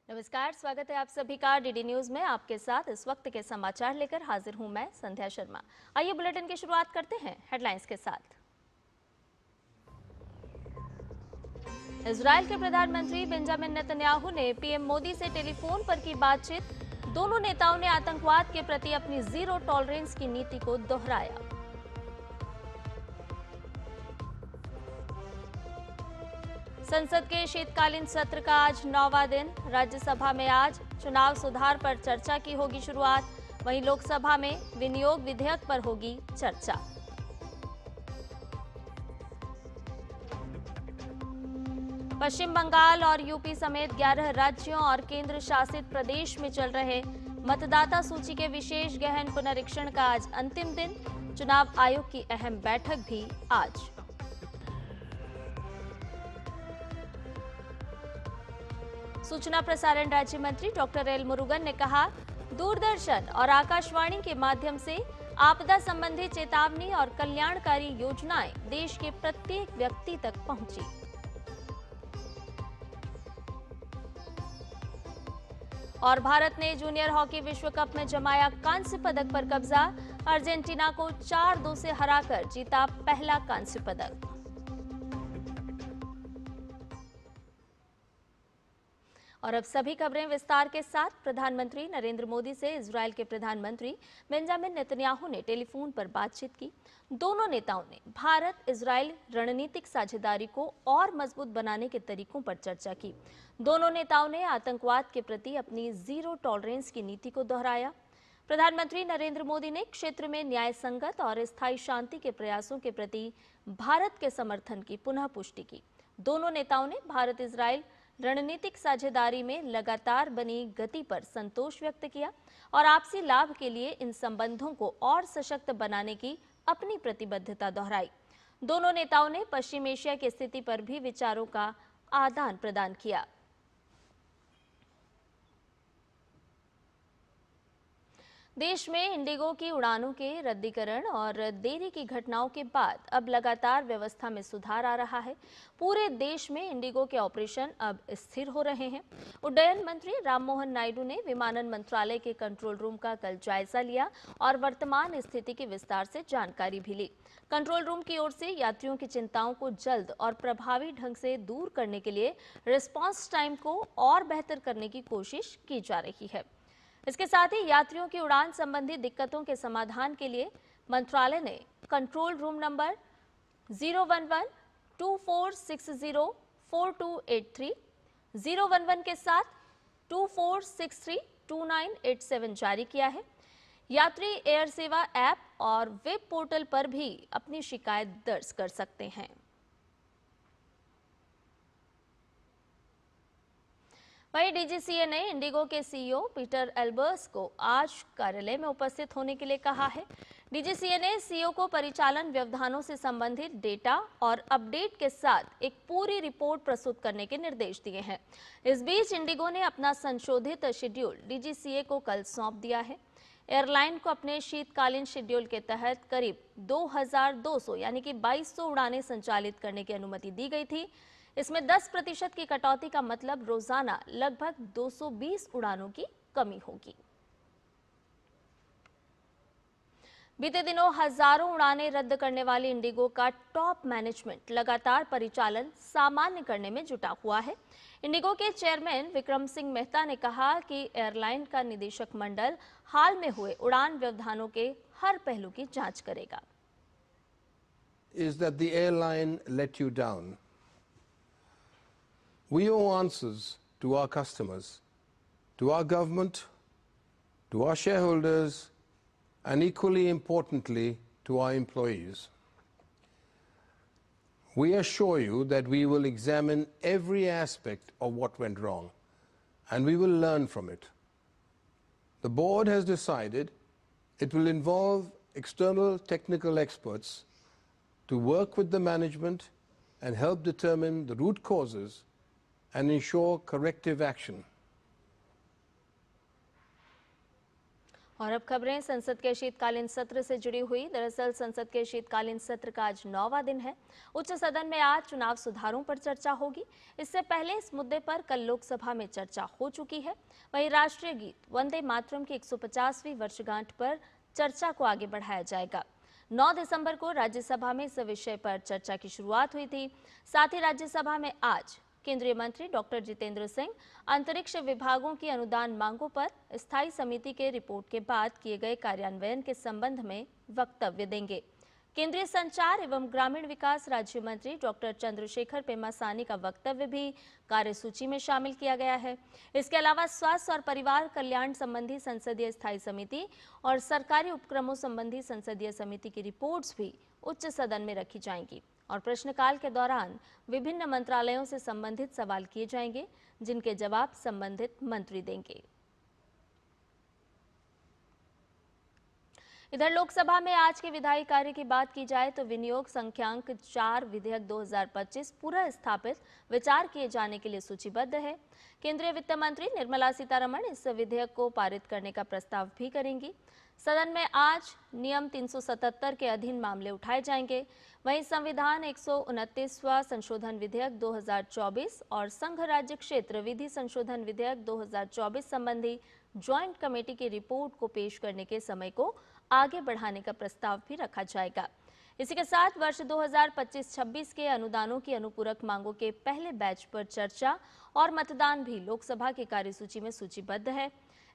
नमस्कार, स्वागत है आप सभी का डीडी न्यूज में। आपके साथ इस वक्त के समाचार लेकर हाजिर हूं मैं संध्या शर्मा। आइए बुलेटिन की शुरुआत करते हैं हेडलाइंस के साथ। इजरायल के प्रधानमंत्री बेंजामिन नेतन्याहू ने पीएम मोदी से टेलीफोन पर की बातचीत। दोनों नेताओं ने आतंकवाद के प्रति अपनी जीरो टॉलरेंस की नीति को दोहराया। संसद के शीतकालीन सत्र का आज 9वां दिन। राज्यसभा में आज चुनाव सुधार पर चर्चा की होगी शुरुआत। वहीं लोकसभा में विनियोग विधेयक पर होगी चर्चा। पश्चिम बंगाल और यूपी समेत 11 राज्यों और केंद्र शासित प्रदेश में चल रहे मतदाता सूची के विशेष गहन पुनरीक्षण का आज अंतिम दिन। चुनाव आयोग की अहम बैठक भी आज। सूचना प्रसारण राज्य मंत्री डॉक्टर एल मुरुगन ने कहा, दूरदर्शन और आकाशवाणी के माध्यम से आपदा संबंधी चेतावनी और कल्याणकारी योजनाएं देश के प्रत्येक व्यक्ति तक पहुंची। और भारत ने जूनियर हॉकी विश्व कप में जमाया कांस्य पदक पर कब्जा। अर्जेंटीना को 4-2 से हराकर जीता पहला कांस्य पदक। और अब सभी खबरें विस्तार के साथ। प्रधानमंत्री नरेंद्र मोदी से इजरायल के प्रधानमंत्री बेंजामिन नेतन्याहू ने टेलीफोन पर बातचीत की। दोनों नेताओं ने भारत इजरायल रणनीतिक साझेदारी को और मजबूत बनाने के तरीकों पर चर्चा की। दोनों नेताओं ने आतंकवाद के प्रति अपनी जीरो टॉलरेंस की नीति को दोहराया। प्रधानमंत्री नरेंद्र मोदी ने क्षेत्र में न्याय संगत और स्थायी शांति के प्रयासों के प्रति भारत के समर्थन की पुनः पुष्टि की। दोनों नेताओं ने भारत इजरायल रणनीतिक साझेदारी में लगातार बनी गति पर संतोष व्यक्त किया और आपसी लाभ के लिए इन संबंधों को और सशक्त बनाने की अपनी प्रतिबद्धता दोहराई। दोनों नेताओं ने पश्चिम एशिया की स्थिति पर भी विचारों का आदान प्रदान किया। देश में इंडिगो की उड़ानों के रद्दीकरण और देरी की घटनाओं के बाद अब लगातार व्यवस्था में सुधार आ रहा है। पूरे देश में इंडिगो के ऑपरेशन अब स्थिर हो रहे हैं। उड्डयन मंत्री राममोहन नायडू ने विमानन मंत्रालय के कंट्रोल रूम का कल जायजा लिया और वर्तमान स्थिति की विस्तार से जानकारी भी ली। कंट्रोल रूम की ओर से यात्रियों की चिंताओं को जल्द और प्रभावी ढंग से दूर करने के लिए रिस्पांस टाइम को और बेहतर करने की कोशिश की जा रही है। इसके साथ ही यात्रियों की उड़ान संबंधी दिक्कतों के समाधान के लिए मंत्रालय ने कंट्रोल रूम नंबर 011-2460-4283, 011 के साथ 2463-2987 जारी किया है। यात्री एयर सेवा ऐप और वेब पोर्टल पर भी अपनी शिकायत दर्ज कर सकते हैं। वहीं डीजीसीए ने इंडिगो के सीईओ पीटर एल्बर्स को आज कार्यालय में उपस्थित होने के लिए कहा है। डीजीसीए ने सीईओ को परिचालन व्यवधानों से संबंधित डेटा और अपडेट के साथ एक पूरी रिपोर्ट प्रस्तुत करने के निर्देश दिए हैं। इस बीच इंडिगो ने अपना संशोधित शेड्यूल डीजीसीए को कल सौंप दिया है। एयरलाइन को अपने शीतकालीन शेड्यूल के तहत करीब 2200 यानी कि 2200 उड़ानें संचालित करने की अनुमति दी गई थी। इसमें 10% की कटौती का मतलब रोजाना लगभग 220 उड़ानों की कमी होगी। बीते दिनों हजारों उड़ानें रद्द करने वाली इंडिगो का टॉप मैनेजमेंट लगातार परिचालन सामान्य करने में जुटा हुआ है। इंडिगो के चेयरमैन विक्रम सिंह मेहता ने कहा कि एयरलाइन का निदेशक मंडल हाल में हुए उड़ान व्यवधानों के हर पहलू की जांच करेगा। Is that the airline let you down? We owe answers to our customers, to our government, to our shareholders, and equally importantly, to our employees. We assure you that we will examine every aspect of what went wrong, and we will learn from it. The board has decided it will involve external technical experts to work with the management and help determine the root causes and ensure corrective action. और अब खबरें संसद के शीतकालीन सत्र से जुड़ी हुई। दरअसल संसद के शीतकालीन सत्र का आज 9वां दिन है। उच्च सदन में आज चुनाव सुधारों पर चर्चा होगी। इससे पहले इस मुद्दे पर कल लोकसभा में चर्चा हो चुकी है। वहीं राष्ट्रीय गीत वंदे मातरम की 150वीं वर्षगांठ पर चर्चा को आगे बढ़ाया जाएगा। 9 दिसंबर को राज्यसभा में इस विषय पर चर्चा की शुरुआत हुई थी। साथ ही राज्यसभा में आज केंद्रीय मंत्री डॉक्टर जितेंद्र सिंह अंतरिक्ष विभागों की अनुदान मांगों पर स्थायी समिति के रिपोर्ट के बाद किए गए कार्यान्वयन के संबंध में वक्तव्य देंगे। केंद्रीय संचार एवं ग्रामीण विकास राज्य मंत्री डॉक्टर चंद्रशेखर पेमासानी का वक्तव्य भी कार्यसूची में शामिल किया गया है। इसके अलावा स्वास्थ्य और परिवार कल्याण संबंधी संसदीय स्थायी समिति और सरकारी उपक्रमों संबंधी संसदीय समिति की रिपोर्ट्स भी उच्च सदन में रखी जाएंगी और प्रश्नकाल के दौरान विभिन्न मंत्रालयों से संबंधित सवाल किए जाएंगे, जिनके जवाब संबंधित मंत्री देंगे। इधर लोकसभा में आज के विधायी कार्य की बात की जाए तो विनियोग संख्यांक 4 विधेयक 2025 पूरा स्थापित विचार किए जाने के लिए सूचीबद्ध है। केंद्रीय वित्त मंत्री निर्मला सीतारमण इस विधेयक को पारित करने का प्रस्ताव भी करेंगी। सदन में आज नियम 377 के अधीन मामले उठाए जाएंगे। वहीं संविधान 129वां संशोधन विधेयक 2024 और संघ राज्य क्षेत्र विधि संशोधन विधेयक 2024 संबंधी ज्वाइंट कमेटी की रिपोर्ट को पेश करने के समय को आगे बढ़ाने का प्रस्ताव भी रखा जाएगा। इसी के साथ वर्ष 2025-26 के अनुदानों की अनुपूरक मांगों के पहले बैच पर चर्चा और मतदान भी लोकसभा की कार्यसूची में सूचीबद्ध है।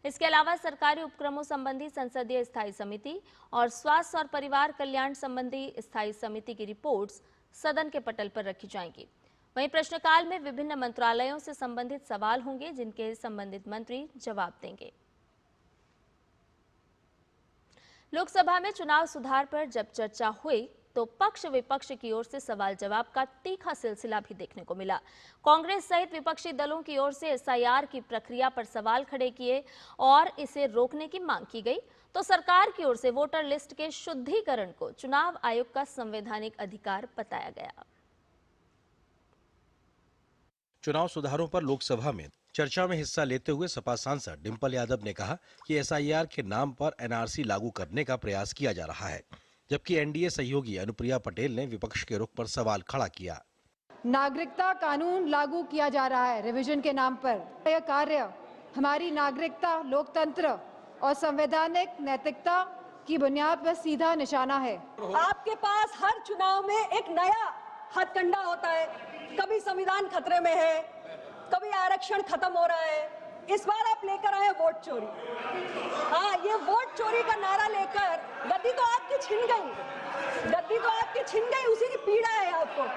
इसके अलावा सरकारी उपक्रमों संबंधी संसदीय स्थायी समिति और स्वास्थ्य और परिवार कल्याण संबंधी स्थायी समिति की रिपोर्ट्स सदन के पटल पर रखी जाएंगी। वहीं प्रश्नकाल में विभिन्न मंत्रालयों से संबंधित सवाल होंगे, जिनके संबंधित मंत्री जवाब देंगे। लोकसभा में चुनाव सुधार पर जब चर्चा हुई तो पक्ष विपक्ष की ओर से सवाल जवाब का तीखा सिलसिला भी देखने को मिला। कांग्रेस सहित विपक्षी दलों की ओर से एसआईआर की प्रक्रिया पर सवाल खड़े किए और इसे रोकने की मांग की गई, तो सरकार की ओर से वोटर लिस्ट के शुद्धिकरण को चुनाव आयोग का संवैधानिक अधिकार बताया गया। चुनाव सुधारों पर लोकसभा में चर्चा में हिस्सा लेते हुए सपा सांसद डिंपल यादव ने कहा कि एसआईआर के नाम पर एनआरसी लागू करने का प्रयास किया जा रहा है, जबकि एनडीए सहयोगी अनुप्रिया पटेल ने विपक्ष के रुख पर सवाल खड़ा किया। नागरिकता कानून लागू किया जा रहा है रिवीजन के नाम पर। यह कार्य हमारी नागरिकता, लोकतंत्र और संवैधानिक नैतिकता की बुनियाद पर सीधा निशाना है। आपके पास हर चुनाव में एक नया हथकंडा होता है। कभी संविधान खतरे में है, कभी आरक्षण खत्म हो रहा है। इस बार आप लेकर आए वोट चोरी। हाँ, ये वोट चोरी का नारा लेकर गद्दी तो आपकी छिन गई, उसी की पीड़ा है आपको।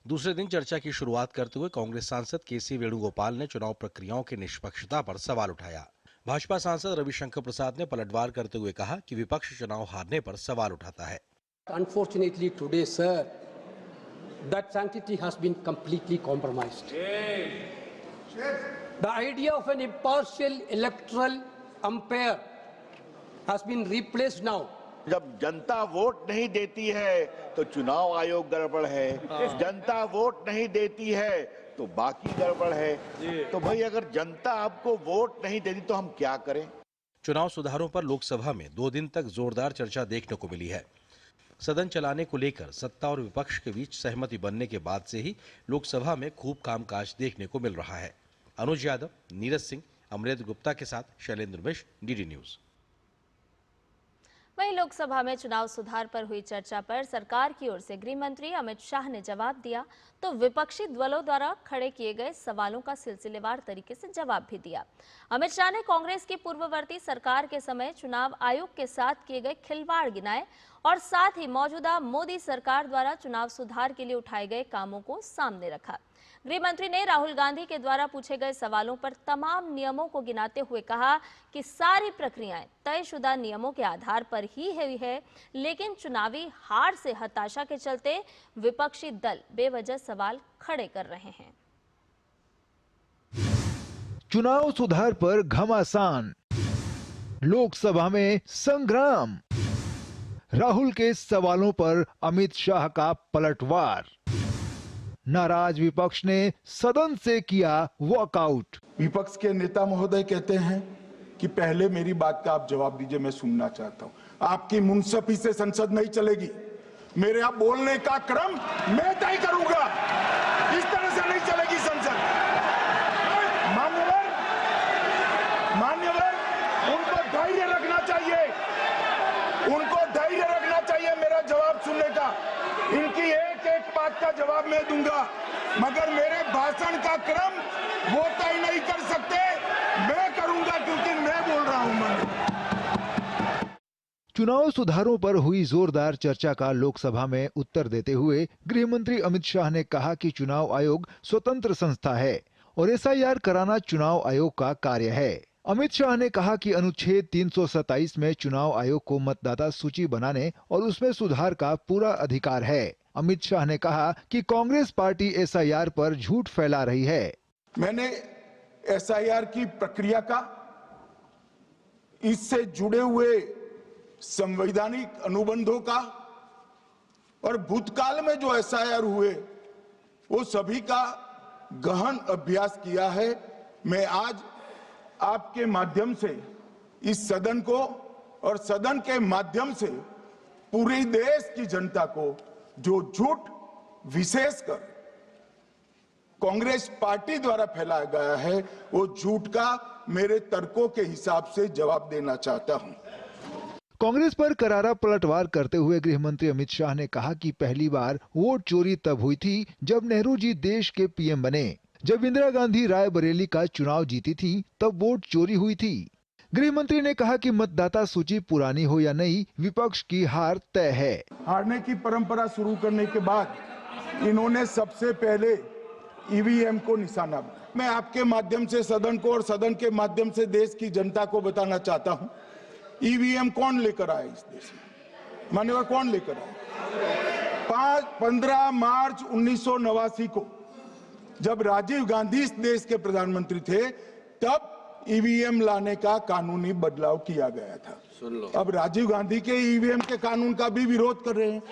दूसरे दिन चर्चा की शुरुआत करते हुए कांग्रेस सांसद केसी वेणुगोपाल ने चुनाव प्रक्रियाओं की निष्पक्षता पर सवाल उठाया। भाजपा सांसद रविशंकर प्रसाद ने पलटवार करते हुए कहा कि विपक्ष चुनाव हारने पर सवाल उठाता है। Unfortunately today, sir, that sanctity has been completely compromised. The idea of an impartial electoral umpire has been replaced now. जब जनता वोट नहीं देती है तो चुनाव आयोग गड़बड़ है, जनता वोट नहीं देती है तो बाकी गड़बड़ है। तो भाई अगर जनता आपको वोट नहीं देती तो हम क्या करें? चुनाव सुधारों पर लोकसभा में 2 दिन तक जोरदार चर्चा देखने को मिली है। सदन चलाने को लेकर सत्ता और विपक्ष के बीच सहमति बनने के बाद से ही लोकसभा में खूब कामकाज देखने को मिल रहा है। अनुज यादव, नीरज सिंह, अमृत गुप्ता के साथ शैलेंद्र मिश्र, डीडी न्यूज। वहीं लोकसभा में चुनाव सुधार पर हुई चर्चा पर सरकार की ओर से गृह मंत्री अमित शाह ने जवाब दिया तो विपक्षी दलों द्वारा खड़े किए गए सवालों का सिलसिलेवार तरीके से जवाब भी दिया। अमित शाह ने कांग्रेस की पूर्ववर्ती सरकार के समय चुनाव आयोग के साथ किए गए खिलवाड़ गिनाए और साथ ही मौजूदा मोदी सरकार द्वारा चुनाव सुधार के लिए उठाए गए कामों को सामने रखा। गृह मंत्री ने राहुल गांधी के द्वारा पूछे गए सवालों पर तमाम नियमों को गिनाते हुए कहा कि सारी प्रक्रियाएं तयशुदा नियमों के आधार पर ही हुई है, लेकिन चुनावी हार से हताशा के चलते विपक्षी दल बेवजह सवाल खड़े कर रहे हैं। चुनाव सुधार पर घमासान, लोकसभा में संग्राम, राहुल के सवालों पर अमित शाह का पलटवार, नाराज विपक्ष ने सदन से किया वॉकआउट। विपक्ष के नेता महोदय कहते हैं कि पहले मेरी बात का आप जवाब दीजिए, मैं सुनना चाहता हूं। आपकी मुंसफी से संसद नहीं चलेगी। मेरे आप बोलने का क्रम मैं तय करूंगा। इस तरह से नहीं चलेगी संसद। मान्यवर, उनको धैर्य रखना चाहिए, उनको धैर्य रखना चाहिए मेरा जवाब सुनने का। इनकी एक एक बात का जवाब मैं दूंगा, मगर मेरे भाषण का क्रम वो तय नहीं कर सकते, मैं करूंगा, क्योंकि मैं बोल रहा हूं। चुनाव सुधारों पर हुई जोरदार चर्चा का लोकसभा में उत्तर देते हुए गृह मंत्री अमित शाह ने कहा कि चुनाव आयोग स्वतंत्र संस्था है और एसआईआर कराना चुनाव आयोग का कार्य है। अमित शाह ने कहा कि अनुच्छेद 327 में चुनाव आयोग को मतदाता सूची बनाने और उसमें सुधार का पूरा अधिकार है। अमित शाह ने कहा कि कांग्रेस पार्टी एसआईआर पर झूठ फैला रही है। मैंने एसआईआर की प्रक्रिया का, इससे जुड़े हुए संवैधानिक अनुबंधों का और भूतकाल में जो एसआईआर हुए वो सभी का गहन अभ्यास किया है। मैं आज आपके माध्यम से इस सदन को और सदन के माध्यम से पूरे देश की जनता को जो झूठ विशेषकर कांग्रेस पार्टी द्वारा फैलाया गया है वो झूठ का मेरे तर्कों के हिसाब से जवाब देना चाहता हूं। कांग्रेस पर करारा पलटवार करते हुए गृह मंत्री अमित शाह ने कहा कि पहली बार वोट चोरी तब हुई थी जब नेहरू जी देश के पीएम बने। जब इंदिरा गांधी रायबरेली का चुनाव जीती थी तब वोट चोरी हुई थी। गृह मंत्री ने कहा कि मतदाता सूची पुरानी हो या नहीं, विपक्ष की हार तय है। हारने की परंपरा शुरू करने के बाद इन्होंने सबसे पहले ईवीएम को निशाना बनाया। मैं आपके माध्यम से सदन को और सदन के माध्यम से देश की जनता को बताना चाहता हूं, ईवीएम कौन लेकर आया इस देश में? मान्यवर, कौन लेकर आया? 15 मार्च 1989 को जब राजीव गांधी इस देश के प्रधानमंत्री थे तब ईवीएम लाने का कानूनी बदलाव किया गया था। अब राजीव गांधी के ईवीएम के कानून का भी विरोध कर रहे हैं।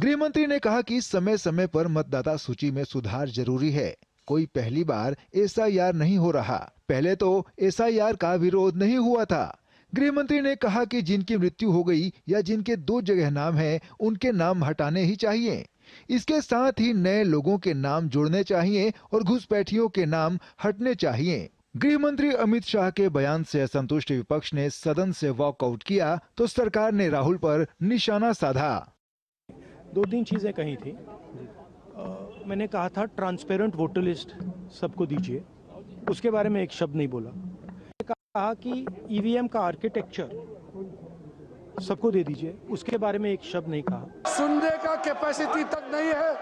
गृह मंत्री ने कहा कि समय समय पर मतदाता सूची में सुधार जरूरी है। कोई पहली बार एसआईआर नहीं हो रहा, पहले तो एसआईआर का विरोध नहीं हुआ था। गृह मंत्री ने कहा कि जिनकी मृत्यु हो गई या जिनके 2 जगह नाम है उनके नाम हटाने ही चाहिए। इसके साथ ही नए लोगों के नाम जोड़ने चाहिए और घुसपैठियों के नाम हटने चाहिए। गृह मंत्री अमित शाह के बयान से असंतुष्ट विपक्ष ने सदन से वॉकआउट किया तो सरकार ने राहुल पर निशाना साधा। 2-3 चीजें कही थी। मैंने कहा था ट्रांसपेरेंट वोटर लिस्ट सबको दीजिए, उसके बारे में एक शब्द नहीं बोला। कहा कि ईवीएम का आर्किटेक्चर सबको दे दीजिए, उसके बारे में एक शब्द नहीं कहा। सुनने का कैपेसिटी तक नहीं है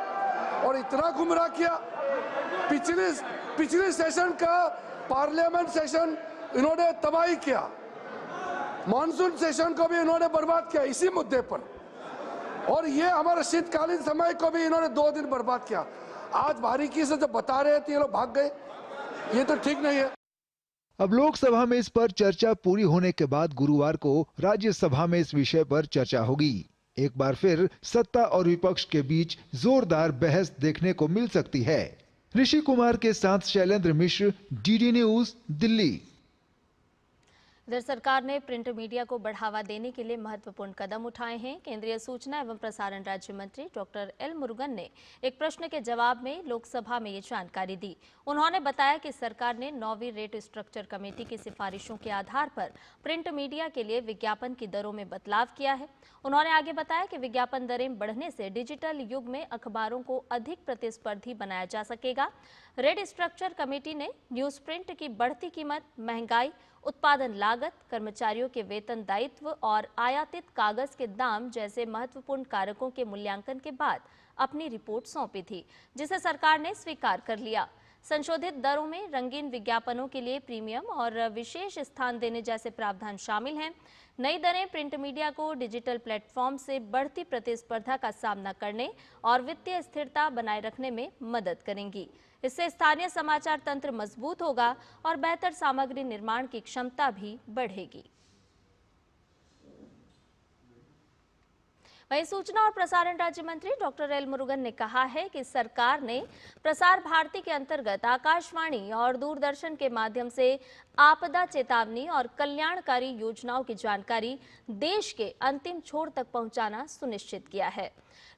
और इतना गुमराह किया। पिछले सेशन का पार्लियामेंट सेशन इन्होंने तबाही किया, मॉनसून सेशन को भी इन्होंने बर्बाद किया इसी मुद्दे पर, और ये हमारे शीतकालीन समय को भी इन्होंने 2 दिन बर्बाद किया। आज बारीकी से जब बता रहे थे ये लोग भाग गए, ये तो ठीक नहीं है। अब लोकसभा में इस पर चर्चा पूरी होने के बाद गुरुवार को राज्यसभा में इस विषय पर चर्चा होगी। एक बार फिर सत्ता और विपक्ष के बीच जोरदार बहस देखने को मिल सकती है। ऋषि कुमार के साथ शैलेंद्र मिश्र, डीडी न्यूज, दिल्ली। इधर सरकार ने प्रिंट मीडिया को बढ़ावा देने के लिए महत्वपूर्ण कदम उठाए हैं। केंद्रीय सूचना एवं प्रसारण राज्य मंत्री डॉक्टर एल मुरुगन ने एक प्रश्न के जवाब में लोकसभा में ये जानकारी दी। उन्होंने बताया कि सरकार ने 9वीं रेट स्ट्रक्चर कमेटी की सिफारिशों के आधार पर प्रिंट मीडिया के लिए विज्ञापन की दरों में बदलाव किया है। उन्होंने आगे बताया कि विज्ञापन दरें बढ़ने से डिजिटल युग में अखबारों को अधिक प्रतिस्पर्धी बनाया जा सकेगा। रेट स्ट्रक्चर कमेटी ने न्यूज प्रिंट की बढ़ती कीमत, महंगाई, उत्पादन लागत, कर्मचारियों के वेतन दायित्व और आयातित कागज के दाम जैसे महत्वपूर्ण कारकों के मूल्यांकन के बाद अपनी रिपोर्ट सौंपी थी, जिसे सरकार ने स्वीकार कर लिया। संशोधित दरों में रंगीन विज्ञापनों के लिए प्रीमियम और विशेष स्थान देने जैसे प्रावधान शामिल हैं। नई दरें प्रिंट मीडिया को डिजिटल प्लेटफॉर्म से बढ़ती प्रतिस्पर्धा का सामना करने और वित्तीय स्थिरता बनाए रखने में मदद करेंगी। इससे स्थानीय समाचार तंत्र मजबूत होगा और बेहतर सामग्री निर्माण की क्षमता भी बढ़ेगी। वहीं सूचना और प्रसारण राज्य मंत्री डॉक्टर एल मुरुगन ने कहा है कि सरकार ने प्रसार भारती के अंतर्गत आकाशवाणी और दूरदर्शन के माध्यम से आपदा चेतावनी और कल्याणकारी योजनाओं की जानकारी देश के अंतिम छोर तक पहुंचाना सुनिश्चित किया है।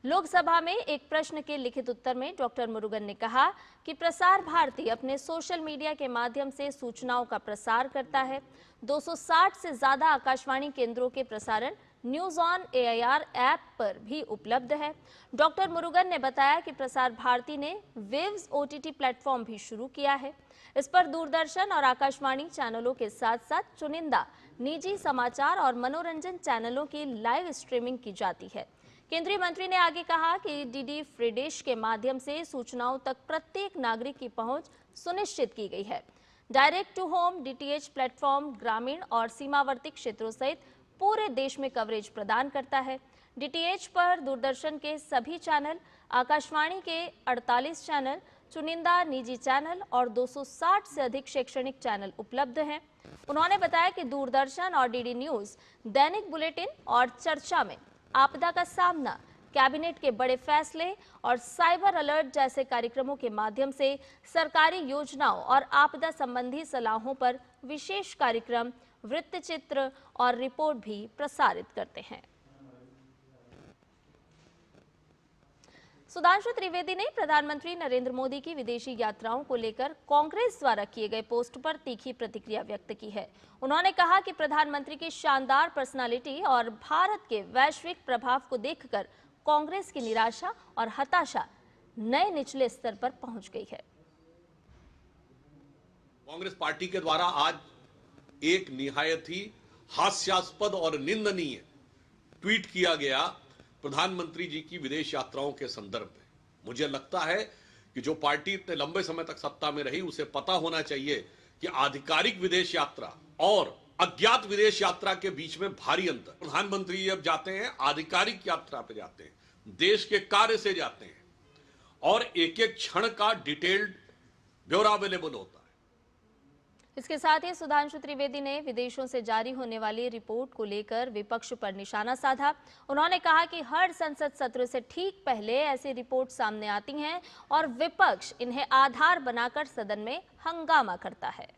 लोकसभा में एक प्रश्न के लिखित उत्तर में डॉक्टर मुरुगन ने कहा कि प्रसार भारती अपने सोशल मीडिया के माध्यम से सूचनाओं का प्रसार करता है। 260 से ज्यादा आकाशवाणी केंद्रों के प्रसारण न्यूज ऑन AIR ऐप पर भी उपलब्ध है। डॉक्टर मुरुगन ने बताया कि प्रसार भारती ने वेव्स OTT प्लेटफॉर्म भी शुरू किया है। इस पर दूरदर्शन और आकाशवाणी चैनलों के साथ साथ चुनिंदा निजी समाचार और मनोरंजन चैनलों की लाइव स्ट्रीमिंग की जाती है। केंद्रीय मंत्री ने आगे कहा कि DD फ्री डिश के माध्यम से सूचनाओं तक प्रत्येक नागरिक की पहुंच सुनिश्चित की गई है। Direct to home DTH platform ग्रामीण और सीमावर्ती क्षेत्रों सहित पूरे देश में कवरेज प्रदान करता है। DTH पर दूरदर्शन के सभी चैनल, आकाशवाणी के 48 चैनल, चुनिंदा निजी चैनल और 260 से अधिक शैक्षणिक चैनल उपलब्ध हैं। उन्होंने बताया कि दूरदर्शन और DD न्यूज दैनिक बुलेटिन और चर्चा में आपदा का सामना, कैबिनेट के बड़े फैसले और साइबर अलर्ट जैसे कार्यक्रमों के माध्यम से सरकारी योजनाओं और आपदा संबंधी सलाहों पर विशेष कार्यक्रम, वृत्तचित्र और रिपोर्ट भी प्रसारित करते हैं। सुधांशु त्रिवेदी ने प्रधानमंत्री नरेंद्र मोदी की विदेशी यात्राओं को लेकर कांग्रेस द्वारा किए गए पोस्ट पर तीखी प्रतिक्रिया व्यक्त की है। उन्होंने कहा कि प्रधानमंत्री की शानदार पर्सनालिटी और भारत के वैश्विक प्रभाव को देखकर कांग्रेस की निराशा और हताशा नए निचले स्तर पर पहुंच गई है। कांग्रेस पार्टी के द्वारा आज एक निहायत ही हास्यास्पद और निंदनीय ट्वीट किया गया प्रधानमंत्री जी की विदेश यात्राओं के संदर्भ में। मुझे लगता है कि जो पार्टी इतने लंबे समय तक सत्ता में रही उसे पता होना चाहिए कि आधिकारिक विदेश यात्रा और अज्ञात विदेश यात्रा के बीच में भारी अंतर। प्रधानमंत्री अब जाते हैं, आधिकारिक यात्रा पे जाते हैं, देश के कार्य से जाते हैं और एक एक क्षण का डिटेल्ड ब्यौरा अवेलेबल होता है। इसके साथ ही सुधांशु त्रिवेदी ने विदेशों से जारी होने वाली रिपोर्ट को लेकर विपक्ष पर निशाना साधा। उन्होंने कहा कि हर संसद सत्र से ठीक पहले ऐसी रिपोर्ट सामने आती हैं और विपक्ष इन्हें आधार बनाकर सदन में हंगामा करता है।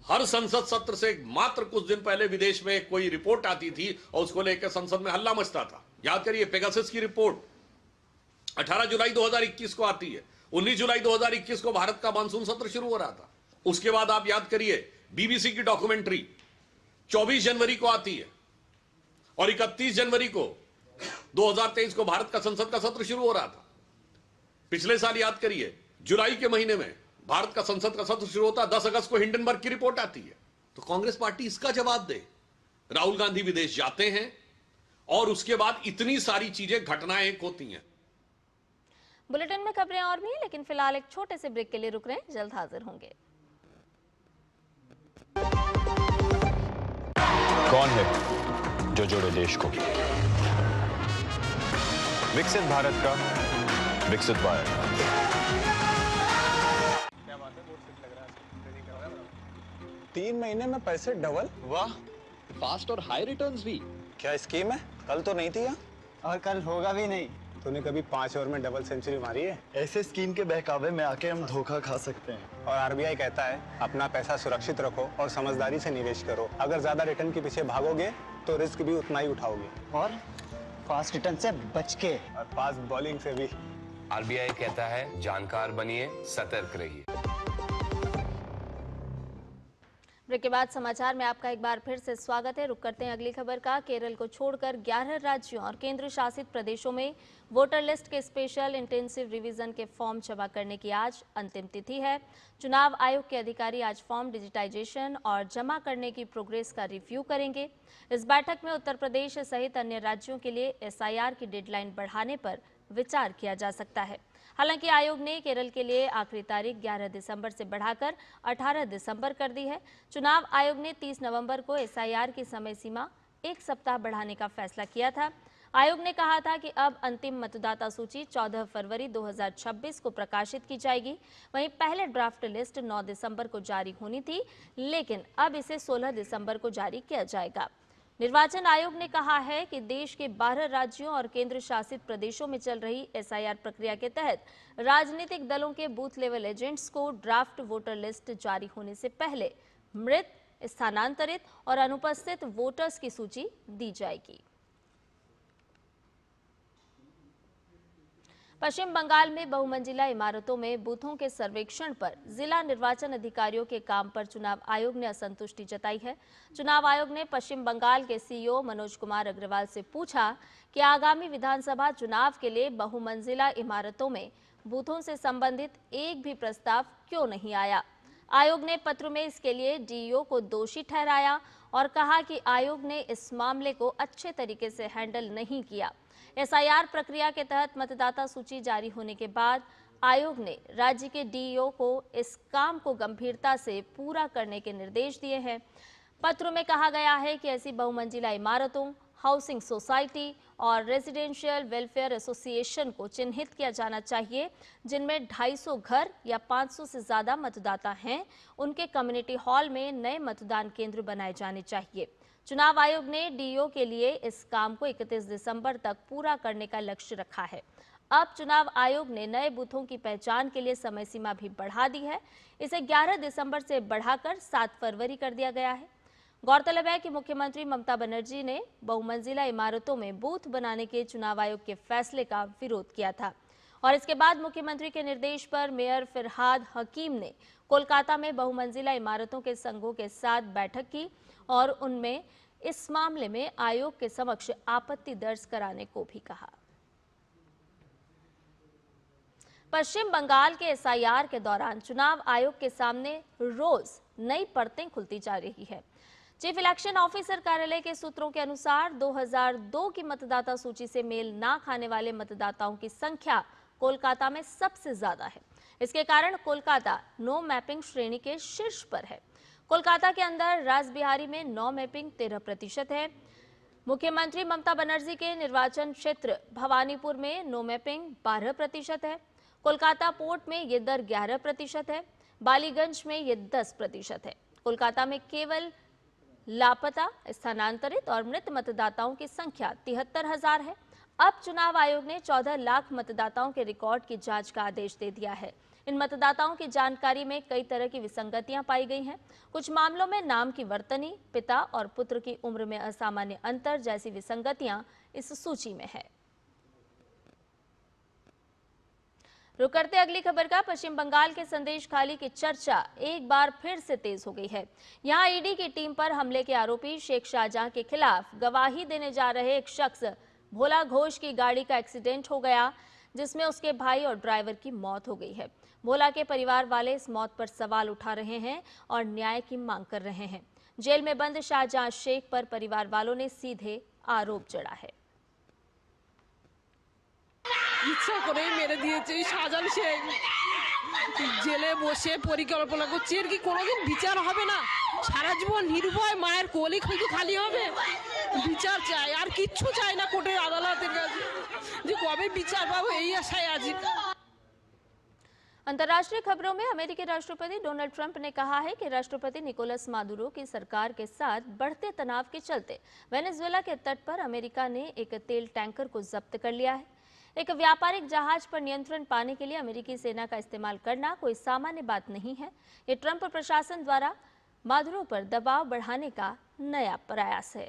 हर संसद सत्र से मात्र कुछ दिन पहले विदेश में कोई रिपोर्ट आती थी और उसको लेकर संसद में हल्ला मचता था। याद करिए, पेगासस की रिपोर्ट 18 जुलाई 2021 को आती है। 19 जुलाई 2021 को भारत का मानसून सत्र शुरू हो रहा था। उसके बाद आप याद करिए, BBC की डॉक्यूमेंट्री 24 जनवरी को आती है और 31 जनवरी को 2023 को भारत का संसद का सत्र शुरू हो रहा था। पिछले साल याद करिए, जुलाई के महीने में भारत का संसद का सत्र शुरू होता, 10 अगस्त को हिंडनबर्ग की रिपोर्ट आती है। तो कांग्रेस पार्टी इसका जवाब दे। राहुल गांधी विदेश जाते हैं और उसके बाद इतनी सारी चीजें, घटनाएं होती हैं। बुलेटिन में खबरें और भी, लेकिन फिलहाल एक छोटे से ब्रेक के लिए रुक रहे हैं। जल्द हाजिर होंगे। कौन है जो जोड़े देश को? विकसित भारत का विकसित भारत। 3 महीने में पैसे डबल? वाह, फास्ट और हाई रिटर्न्स भी। क्या स्कीम है? कल तो नहीं थी यहाँ। और कल होगा भी नहीं। तूने कभी 5 ओवर में डबल सेंचुरी मारी है? ऐसे स्कीम के बहकावे में आके हम धोखा खा सकते हैं। और RBI कहता है अपना पैसा सुरक्षित रखो और समझदारी से निवेश करो। अगर ज्यादा रिटर्न के पीछे भागोगे तो रिस्क भी उतना ही उठाओगे। और फास्ट रिटर्न से बच के। और फास्ट बॉलिंग से भी। RBI कहता है जानकार बनिए, सतर्क रहिए। ब्रेक के बाद समाचार में आपका एक बार फिर से स्वागत है। रुक करते हैं अगली खबर का। केरल को छोड़कर 11 राज्यों और केंद्र शासित प्रदेशों में वोटर लिस्ट के स्पेशल इंटेंसिव रिवीजन के फॉर्म जमा करने की आज अंतिम तिथि है। चुनाव आयोग के अधिकारी आज फॉर्म डिजिटाइजेशन और जमा करने की प्रोग्रेस का रिव्यू करेंगे। इस बैठक में उत्तर प्रदेश सहित अन्य राज्यों के लिए SIR की डेडलाइन बढ़ाने पर विचार किया जा सकता है। हालांकि आयोग ने केरल के लिए आखिरी तारीख 11 दिसंबर से बढ़ाकर 18 दिसंबर कर दी है। चुनाव आयोग ने 30 नवंबर को SIR की समय सीमा 1 सप्ताह बढ़ाने का फैसला किया था। आयोग ने कहा था कि अब अंतिम मतदाता सूची 14 फरवरी 2026 को प्रकाशित की जाएगी। वहीं पहले ड्राफ्ट लिस्ट 9 दिसंबर को जारी होनी थी, लेकिन अब इसे 16 दिसंबर को जारी किया जाएगा। निर्वाचन आयोग ने कहा है कि देश के 12 राज्यों और केंद्र शासित प्रदेशों में चल रही एसआईआर प्रक्रिया के तहत राजनीतिक दलों के बूथ लेवल एजेंट्स को ड्राफ्ट वोटर लिस्ट जारी होने से पहले मृत, स्थानांतरित और अनुपस्थित वोटर्स की सूची दी जाएगी। पश्चिम बंगाल में बहुमंजिला इमारतों में बूथों के सर्वेक्षण पर जिला निर्वाचन अधिकारियों के काम पर चुनाव आयोग ने असंतुष्टि जताई है। चुनाव आयोग ने पश्चिम बंगाल के सीईओ मनोज कुमार अग्रवाल से पूछा कि आगामी विधानसभा चुनाव के लिए बहुमंजिला इमारतों में बूथों से संबंधित एक भी प्रस्ताव क्यों नहीं आया। आयोग ने पत्र में इसके लिए डीईओ को दोषी ठहराया और कहा कि आयोग ने इस मामले को अच्छे तरीके से हैंडल नहीं किया। एसआईआर प्रक्रिया के तहत मतदाता सूची जारी होने के बाद आयोग ने राज्य के डीईओ को इस काम को गंभीरता से पूरा करने के निर्देश दिए हैं। पत्र में कहा गया है कि ऐसी बहुमंजिला इमारतों, हाउसिंग सोसाइटी और रेजिडेंशियल वेलफेयर एसोसिएशन को चिन्हित किया जाना चाहिए जिनमें 250 घर या 500 से ज्यादा मतदाता हैं। उनके कम्युनिटी हॉल में नए मतदान केंद्र बनाए जाने चाहिए। चुनाव आयोग ने डीईओ के लिए इस काम को 31 दिसंबर तक पूरा करने का लक्ष्य रखा है। अब चुनाव आयोग ने नए बूथों की पहचान के लिए समय सीमा भी बढ़ा दी है। इसे 11 दिसंबर से बढ़ाकर 7 फरवरी कर दिया गया है। गौरतलब है कि मुख्यमंत्री ममता बनर्जी ने बहुमंजिला इमारतों में बूथ बनाने के चुनाव आयोग के फैसले का विरोध किया था और इसके बाद मुख्यमंत्री के निर्देश पर मेयर फिरहाद हकीम ने कोलकाता में बहुमंजिला इमारतों के संघों के साथ बैठक की और उनमें इस मामले में आयोग के समक्ष आपत्ति दर्ज कराने को भी कहा। पश्चिम बंगाल के एसआईआर के दौरान चुनाव आयोग के सामने रोज नई परतें खुलती जा रही है। चीफ इलेक्शन ऑफिसर कार्यालय के सूत्रों के अनुसार 2002 की मतदाता सूची से मेल ना खाने वाले मतदाताओं की संख्या कोलकाता में सबसे ज्यादा है। इसके कारण कोलकाता नो मैपिंग श्रेणी के शीर्ष पर है। कोलकाता के अंदर रासबिहारी में नो मैपिंग 13% है। मुख्यमंत्री ममता बनर्जी के निर्वाचन क्षेत्र भवानीपुर में नो मैपिंग 12% है। कोलकाता पोर्ट में ये दर 11% है। बालीगंज में ये 10% है। कोलकाता में केवल लापता, स्थानांतरित और मृत मतदाताओं की संख्या 73,000 है। अब चुनाव आयोग ने 14 लाख मतदाताओं के रिकॉर्ड की जांच का आदेश दे दिया है। इन मतदाताओं की जानकारी में कई तरह की विसंगतियां पाई गई हैं। कुछ मामलों में नाम की वर्तनी, पिता और पुत्र की उम्र में असामान्य अंतर जैसी विसंगतियां इस सूची में है। रुक करते अगली खबर का। पश्चिम बंगाल के संदेश खाली की चर्चा एक बार फिर से तेज हो गई है। यहां ईडी की टीम पर हमले के आरोपी शेख शाहजहां के खिलाफ गवाही देने जा रहे एक शख्स भोला घोष की गाड़ी का एक्सीडेंट हो गया जिसमें उसके भाई और ड्राइवर की मौत हो गई है। भोला के परिवार वाले इस मौत पर सवाल उठा रहे हैं और न्याय की मांग कर रहे हैं। जेल में बंद शाहजहां शेख पर परिवार वालों ने सीधे आरोप जड़ा है। ইচ্ছা করেই মেরে দিয়েছে শাহজাহান শেখ জেলে বসে পরিকল্পনা করছে এর কি কোনোদিন বিচার হবে না সারা জীবন নির্ভয় মায়ের কোলে হয়তো খালি হবে বিচার চাই আর কিচ্ছু চাই না কোর্টের আদালতের কাছে যে কবে বিচার পাবো এই আশায় আছি। अंतर्राष्ट्रीय खबरों में अमेरिकी राष्ट्रपति डोनाल्ड ट्रंप ने कहा है कि राष्ट्रपति निकोलस मादुरो की सरकार के साथ बढ़ते तनाव के चलते वेनेजुएला के तट पर अमेरिका ने एक तेल टैंकर को जब्त कर लिया है। एक व्यापारिक जहाज पर नियंत्रण पाने के लिए अमेरिकी सेना का इस्तेमाल करना कोई सामान्य बात नहीं है। ये ट्रंप प्रशासन द्वारा मादुरो पर दबाव बढ़ाने का नया प्रयास है।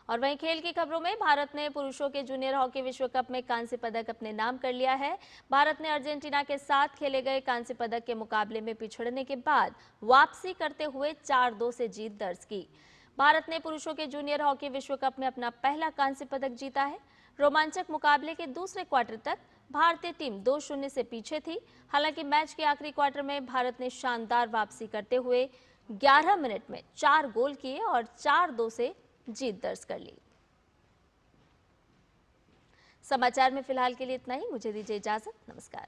और वहीं खेल की खबरों में भारत ने पुरुषों के जूनियर हॉकी विश्व कप में कांस्य पदक अपने नाम कर लिया है। भारत ने अर्जेंटीना के साथ खेले गए कांस्य पदक के मुकाबले में पिछड़ने के बाद वापसी करते हुए 4-2 से जीत दर्ज की। भारत ने पुरुषों के जूनियर हॉकी विश्व कप में अपना पहला कांस्य पदक जीता है। रोमांचक मुकाबले के दूसरे क्वार्टर तक भारतीय टीम 2-0 से पीछे थी। हालांकि मैच के आखिरी क्वार्टर में भारत ने शानदार वापसी करते हुए 11 मिनट में 4 गोल किए और 4-2 से जीत दर्ज कर ली। समाचार में फिलहाल के लिए इतना ही। मुझे दीजिए इजाजत। नमस्कार।